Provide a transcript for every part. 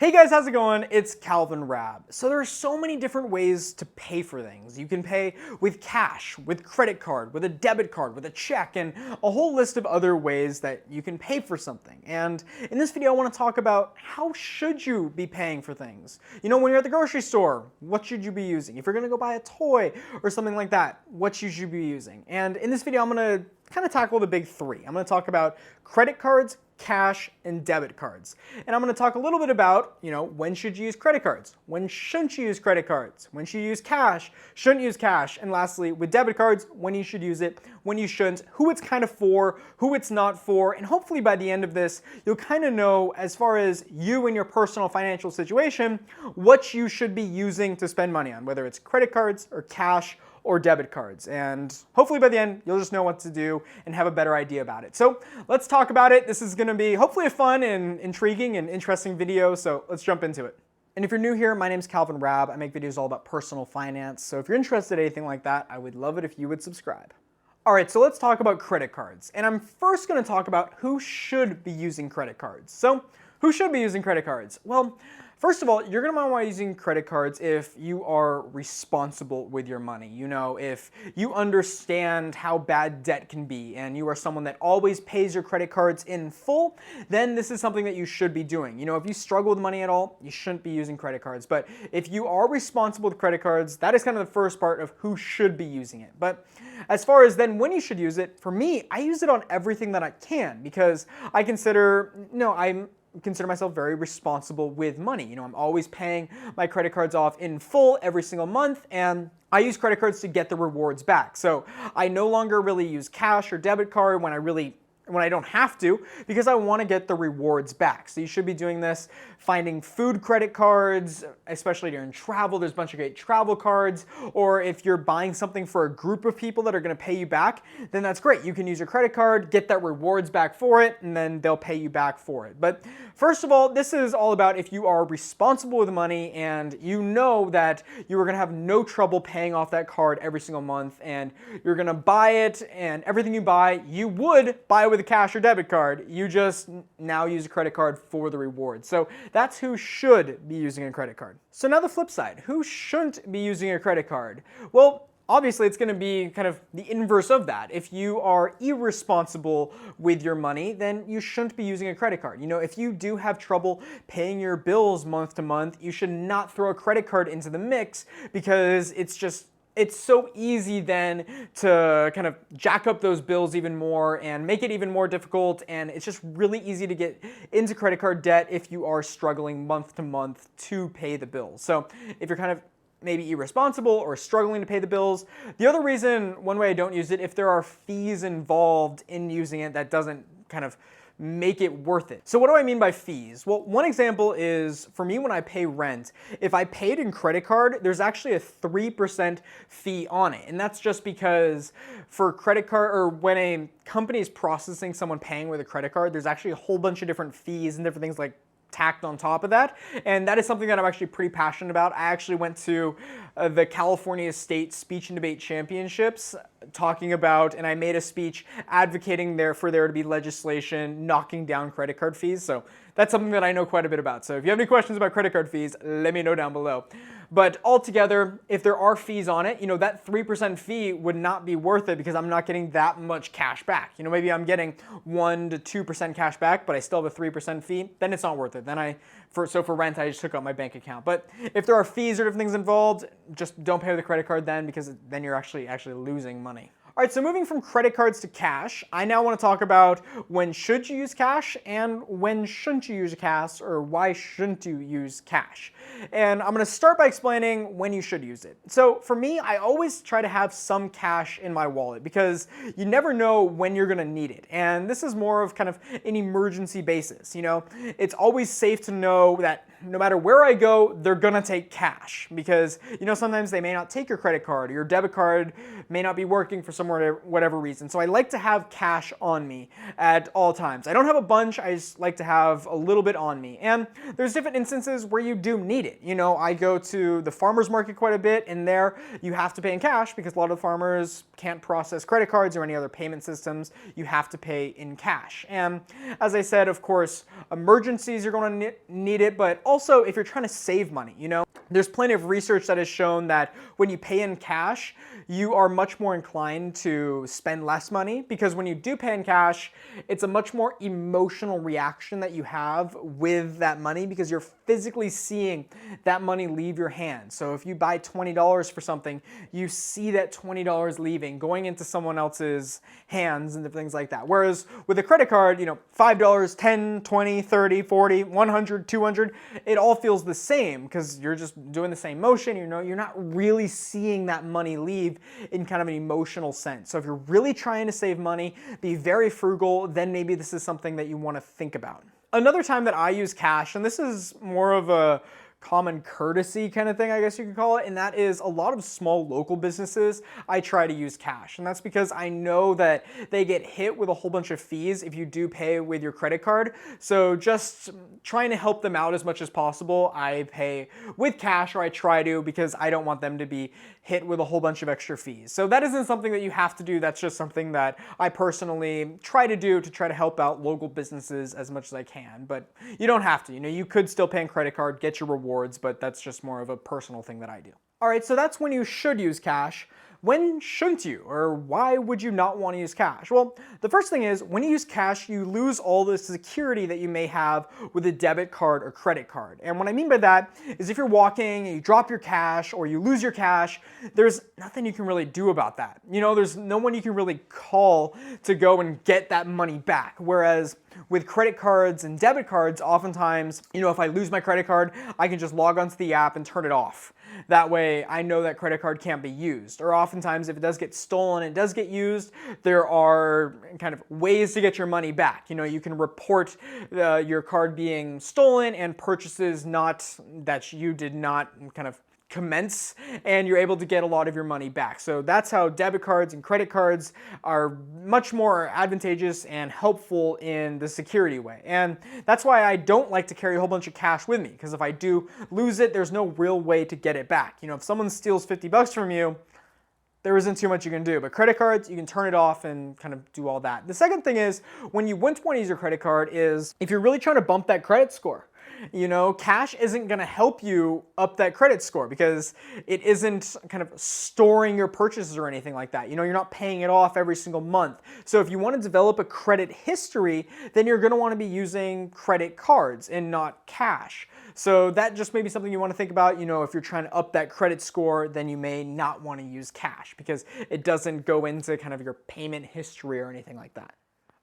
Hey guys, how's it going? It's Calvin Raab. So there are so many different ways to pay for things. You can pay with cash, with credit card, with a debit card, with a check, and a whole list of other ways that you can pay for something. And in this video, I want to talk about how should you be paying for things. You know, when you're at the grocery store, what should you be using? If you're going to go buy a toy or something like that, what should you be using? And in this video, I'm going to kind of tackle the big three. I'm going to talk about credit cards, cash, and debit cards. And I'm going to talk a little bit about, when should you use credit cards? When shouldn't you use credit cards? When should you use cash? Shouldn't use cash? And lastly, with debit cards, when you should use it, when you shouldn't, who it's kind of for, who it's not for, and hopefully by the end of this, you'll kind of know, as far as you and your personal financial situation, what you should be using to spend money on, whether it's credit cards or cash or debit cards. And hopefully by the end, you'll just know what to do and have a better idea about it. So let's talk about it. This is gonna be hopefully a fun and intriguing and interesting video, so let's jump into it. And if you're new here, my name's Calvin Raab. I make videos all about personal finance. So if you're interested in anything like that, I would love it if you would subscribe. All right, so let's talk about credit cards. And I'm first gonna talk about who should be using credit cards. So who should be using credit cards? Well, first of all, you're going to want to using credit cards if you are responsible with your money. If you understand how bad debt can be and you are someone that always pays your credit cards in full, then this is something that you should be doing. If you struggle with money at all, you shouldn't be using credit cards. But if you are responsible with credit cards, that is kind of the first part of who should be using it. But as far as then when you should use it, for me, I use it on everything that I can because I consider, I consider myself very responsible with money. I'm always paying my credit cards off in full every single month, and I use credit cards to get the rewards back. So I no longer really use cash or debit card when I don't have to, because I want to get the rewards back. So you should be doing this, finding food credit cards, especially during travel. There's a bunch of great travel cards. Or if you're buying something for a group of people that are going to pay you back, then that's great. You can use your credit card, get that rewards back for it, and then they'll pay you back for it. But first of all, this is all about if you are responsible with money and you know that you are going to have no trouble paying off that card every single month, and you're going to buy it, and everything you buy, you would buy with a cash or debit card. You just now use a credit card for the reward. So that's who should be using a credit card. So now the flip side, who shouldn't be using a credit card? Well, obviously it's going to be kind of the inverse of that. If you are irresponsible with your money, then you shouldn't be using a credit card. If you do have trouble paying your bills month to month, you should not throw a credit card into the mix, because it's so easy then to kind of jack up those bills even more and make it even more difficult, and it's just really easy to get into credit card debt if you are struggling month to month to pay the bills. So if you're kind of maybe irresponsible or struggling to pay the bills. The other reason, one way I don't use it, if there are fees involved in using it, that doesn't kind of make it worth it. So what do I mean by fees? Well, one example is, for me, when I pay rent, if I paid in credit card, there's actually a 3% fee on it. And that's just because for credit card, or when a company is processing someone paying with a credit card, there's actually a whole bunch of different fees and different things like tacked on top of that, and that is something that I'm actually pretty passionate about. I actually went to the California State Speech and Debate Championships talking about, and I made a speech advocating for there to be legislation knocking down credit card fees. So that's something that I know quite a bit about. So if you have any questions about credit card fees, let me know down below. But altogether, if there are fees on it, that 3% fee would not be worth it, because I'm not getting that much cash back. Maybe I'm getting 1 to 2% cash back, but I still have a 3% fee, then it's not worth it. Then for rent, I just took out my bank account. But if there are fees or different things involved, just don't pay with a credit card then, because then you're actually losing money. All right, so moving from credit cards to cash, I now want to talk about when should you use cash and when shouldn't you use cash, or why shouldn't you use cash. And I'm going to start by explaining when you should use it. So for me, I always try to have some cash in my wallet, because you never know when you're going to need it. And this is more of kind of an emergency basis. It's always safe to know that no matter where I go, they're gonna take cash, because sometimes they may not take your credit card, or your debit card may not be working for some whatever reason. So I like to have cash on me at all times. I don't have a bunch, I just like to have a little bit on me. And there's different instances where you do need it. I go to the farmer's market quite a bit, and there you have to pay in cash, because a lot of farmers can't process credit cards or any other payment systems. You have to pay in cash. And as I said, of course, emergencies you're going to need it, but also if you're trying to save money, there's plenty of research that has shown that when you pay in cash, you are much more inclined to spend less money, because when you do pay in cash, it's a much more emotional reaction that you have with that money, because you're physically seeing that money leave your hands. So if you buy $20 for something, you see that $20 leaving, going into someone else's hands and things like that. Whereas with a credit card, $5, 10, 20, 30, 40, 100, 200, it all feels the same because you're just doing the same motion. You're not really seeing that money leave in kind of an emotional sense. So if you're really trying to save money, be very frugal, then maybe this is something that you want to think about. Another time that I use cash, and this is more of a common courtesy kind of thing, I guess you could call it, and that is a lot of small local businesses, I try to use cash. And that's because I know that they get hit with a whole bunch of fees if you do pay with your credit card. So just trying to help them out as much as possible, I pay with cash, or I try to, because I don't want them to be hit with a whole bunch of extra fees. So that isn't something that you have to do. That's just something that I personally try to do to try to help out local businesses as much as I can. But you don't have to. You could still pay in credit card, get your rewards, but that's just more of a personal thing that I do. All right, so that's when you should use cash. When shouldn't you, or why would you not want to use cash? Well, the first thing is, when you use cash, you lose all the security that you may have with a debit card or credit card. And what I mean by that is, if you're walking and you drop your cash or you lose your cash, there's nothing you can really do about that. There's no one you can really call to go and get that money back. Whereas with credit cards and debit cards, oftentimes, if I lose my credit card, I can just log onto the app and turn it off. That way I know that credit card can't be used. Or oftentimes if it does get stolen, it does get used, there are kind of ways to get your money back. You can report your card being stolen and purchases that you did not kind of commence, and you're able to get a lot of your money back. So that's how debit cards and credit cards are much more advantageous and helpful in the security way. And that's why I don't like to carry a whole bunch of cash with me, because if I do lose it, there's no real way to get it back. If someone steals 50 bucks from you, there isn't too much you can do. But credit cards, you can turn it off and kind of do all that. The second thing is, when you wouldn't want to use your credit card, is if you're really trying to bump that credit score. Cash isn't going to help you up that credit score, because it isn't kind of storing your purchases or anything like that. You're not paying it off every single month. So if you want to develop a credit history, then you're going to want to be using credit cards and not cash. So that just may be something you want to think about. If you're trying to up that credit score, then you may not want to use cash, because it doesn't go into kind of your payment history or anything like that.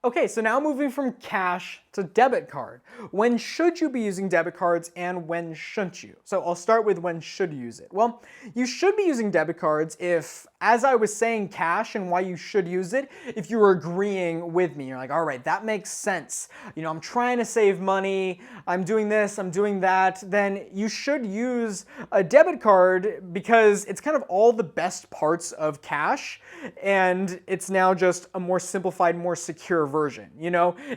Okay, so now moving from cash to debit card. When should you be using debit cards, and when shouldn't you? So I'll start with when should you use it. Well, you should be using debit cards if, as I was saying cash and why you should use it, if you're agreeing with me. You're like, all right, that makes sense. I'm trying to save money, I'm doing this, I'm doing that. Then you should use a debit card, because it's kind of all the best parts of cash, and it's now just a more simplified, more secure version.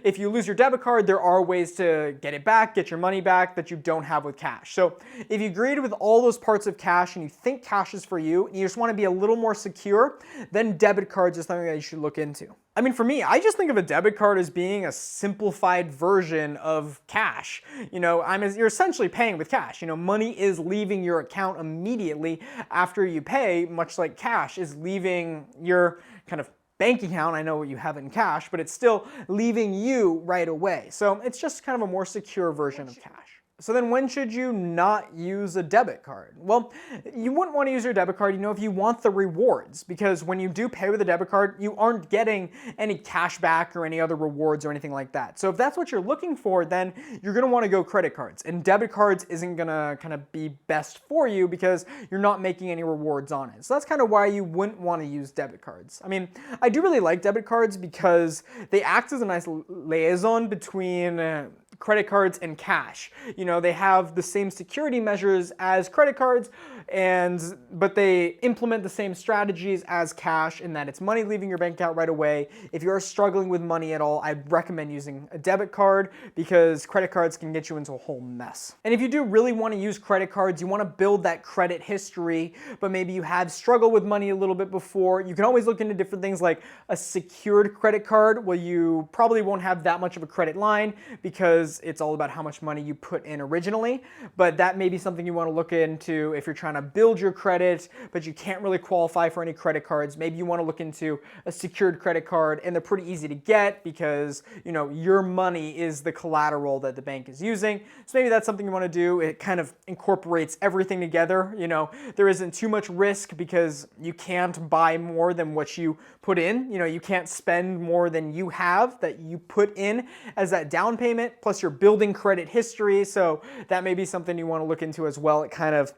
If you lose your debit card, there are ways to get it back, get your money back, that you don't have with cash. So if you agreed with all those parts of cash and you think cash is for you, and you just want to be a little more secure, then debit cards is something that you should look into. I mean, for me, I just think of a debit card as being a simplified version of cash. You're essentially paying with cash. Money is leaving your account immediately after you pay, much like cash is leaving your kind of bank account. I know you have it in cash, but it's still leaving you right away. So it's just kind of a more secure version of cash. So then when should you not use a debit card? Well, you wouldn't want to use your debit card, if you want the rewards, because when you do pay with a debit card, you aren't getting any cash back or any other rewards or anything like that. So if that's what you're looking for, then you're going to want to go credit cards, and debit cards isn't going to kind of be best for you because you're not making any rewards on it. So that's kind of why you wouldn't want to use debit cards. I mean, I do really like debit cards because they act as a nice liaison between credit cards and cash. They have the same security measures as credit cards, but they implement the same strategies as cash, in that it's money leaving your bank account right away. If you're struggling with money at all, I'd recommend using a debit card, because credit cards can get you into a whole mess. And if you do really want to use credit cards, you want to build that credit history, but maybe you have struggled with money a little bit before, you can always look into different things like a secured credit card, where you probably won't have that much of a credit line, because because it's all about how much money you put in originally, but that may be something you want to look into if you're trying to build your credit, but you can't really qualify for any credit cards. Maybe you want to look into a secured credit card, and they're pretty easy to get because, you know, your money is the collateral that the bank is using. So maybe that's something you want to do. It kind of incorporates everything together. You know, there isn't too much risk because you can't buy more than what you put in. You know, you can't spend more than you have that you put in as that down payment, plus you're building credit history. So that may be something you want to look into as well. It kind of,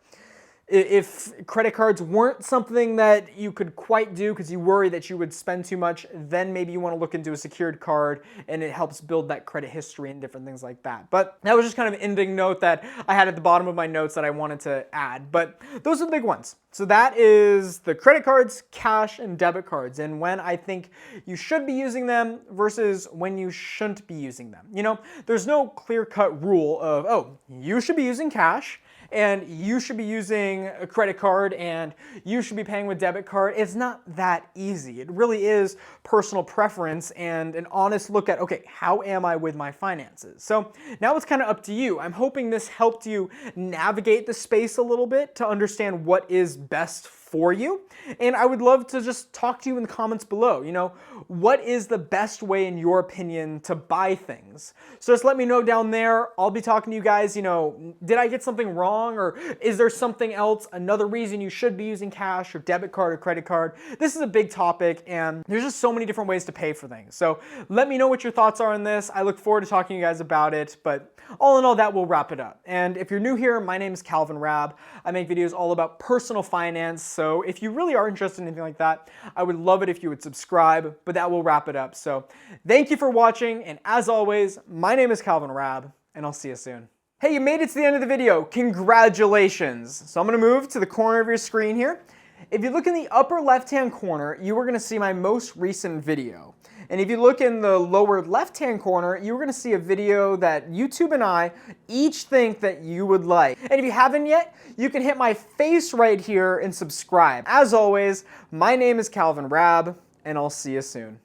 if credit cards weren't something that you could quite do because you worry that you would spend too much, then maybe you want to look into a secured card, and it helps build that credit history and different things like that. But that was just kind of an ending note that I had at the bottom of my notes that I wanted to add. But those are the big ones. So that is the credit cards, cash, and debit cards, and when I think you should be using them versus when you shouldn't be using them. You know, there's no clear-cut rule of, oh, you should be using cash, and you should be using a credit card, and you should be paying with debit card. It's not that easy. It really is personal preference and an honest look at, okay, how am I with my finances? So now it's kind of up to you. I'm hoping this helped you navigate the space a little bit to understand what is best for you. And I would love to just talk to you in the comments below. You know, what is the best way in your opinion to buy things? So just let me know down there. I'll be talking to you guys, you know, did I get something wrong, or is there something else, another reason you should be using cash or debit card or credit card? This is a big topic, and there's just so many different ways to pay for things. So let me know what your thoughts are on this. I look forward to talking to you guys about it, but all in all, that will wrap it up. And if you're new here, my name is Calvin Raab. I make videos all about personal finance, so if you really are interested in anything like that, I would love it if you would subscribe, but that will wrap it up. So thank you for watching, and as always, my name is Calvin Raab, and I'll see you soon. Hey, you made it to the end of the video. Congratulations. So I'm gonna move to the corner of your screen here. If you look in the upper left-hand corner, you are gonna see my most recent video. And if you look in the lower left-hand corner, you're gonna see a video that YouTube and I each think that you would like. And if you haven't yet, you can hit my face right here and subscribe. As always, my name is Calvin Raab, and I'll see you soon.